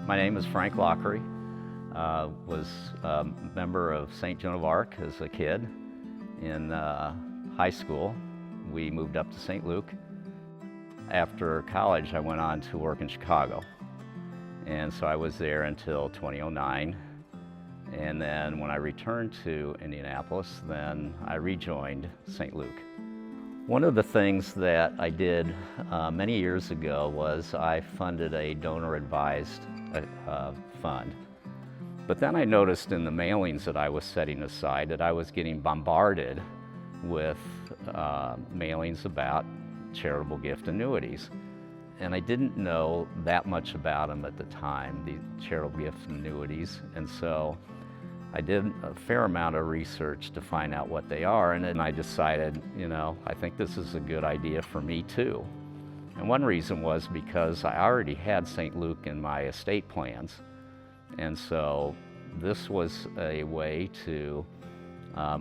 My name is Frank Loughery. Was a member of Saint Joan of Arc as a kid. In high school, we moved up to St. Luke. After college, I went on to work in Chicago. And so I was there until 2009. And then when I returned to Indianapolis, then I rejoined St. Luke. One of the things that I did many years ago was I funded a donor-advised fund. But then I noticed in the mailings that I was setting aside that I was getting bombarded with mailings about charitable gift annuities. And I didn't know that much about them at the time, the charitable gift annuities. And so I did a fair amount of research to find out what they are, and then I decided, I think this is a good idea for me too. And one reason was because I already had St. Luke in my estate plans, and so this was a way to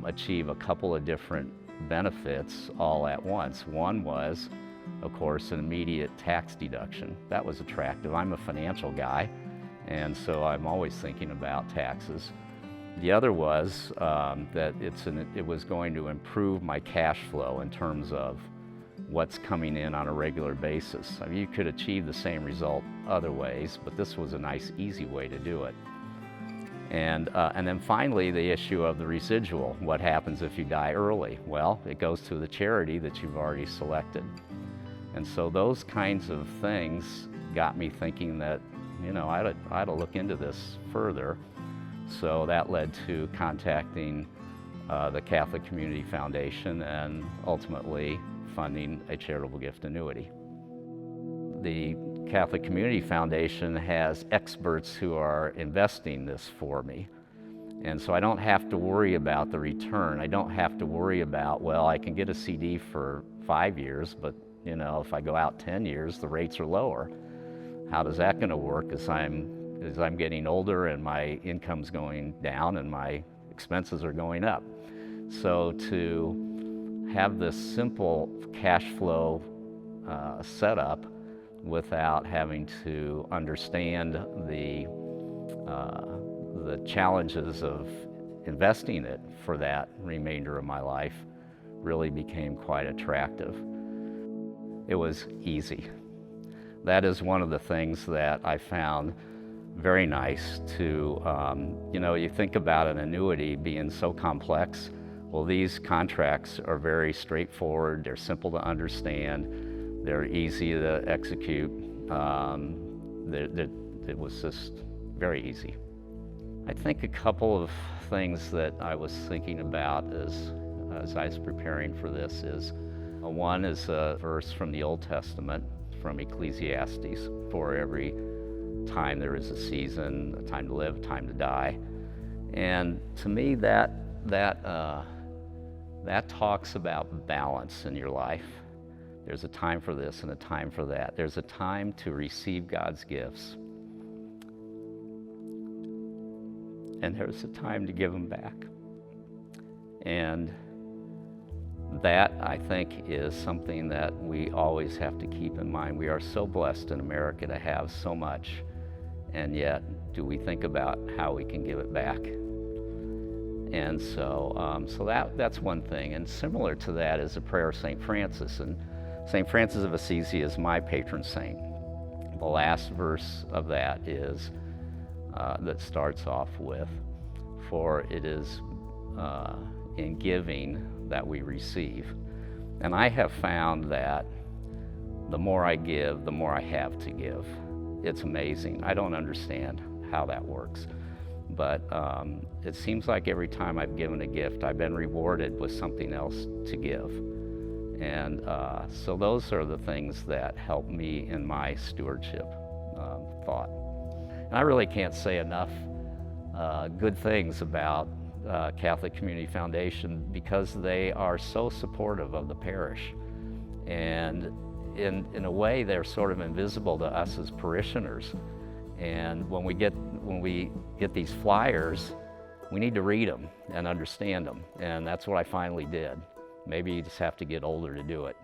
achieve a couple of different benefits all at once. One was, of course, an immediate tax deduction. That was attractive. I'm a financial guy, and so I'm always thinking about taxes. The other was that it was going to improve my cash flow in terms of what's coming in on a regular basis. I mean, you could achieve the same result other ways, but this was a nice, easy way to do it. And then finally, the issue of the residual. What happens if you die early? Well, it goes to the charity that you've already selected. And so those kinds of things got me thinking that, I ought to look into this further. So that led to contacting the Catholic Community Foundation and ultimately funding a charitable gift annuity. The Catholic Community Foundation has experts who are investing this for me. And so I don't have to worry about the return. I don't have to worry about, well, I can get a CD for 5 years, but if I go out 10 years, the rates are lower. How does that going to work as I'm getting older and my income's going down and my expenses are going up? So to have this simple cash flow setup without having to understand the challenges of investing it for that remainder of my life really became quite attractive. It was easy. That is one of the things that I found very nice to, you think about an annuity being so complex. Well, these contracts are very straightforward, they're simple to understand, they're easy to execute. It was just very easy. I think a couple of things that I was thinking about as I was preparing for this is, one is a verse from the Old Testament, from Ecclesiastes. For every time there is a season, a time to live, a time to die. And to me, that talks about balance in your life. There's a time for this and a time for that. There's a time to receive God's gifts, and there's a time to give them back. And that, I think, is something that we always have to keep in mind. We are so blessed in America to have so much, and yet do we think about how we can give it back? And so that's one thing. And similar to that is the prayer of Saint Francis. And Saint Francis of Assisi is my patron saint. The last verse of that is that starts off with, "For it is in giving that we receive." And I have found that the more I give, the more I have to give. It's amazing. I don't understand how that works. But it seems like every time I've given a gift, I've been rewarded with something else to give. And so those are the things that help me in my stewardship thought. And I really can't say enough good things about Catholic Community Foundation because they are so supportive of the parish. And in a way, they're sort of invisible to us as parishioners. And when we get these flyers, we need to read them and understand them. And that's what I finally did. Maybe you just have to get older to do it.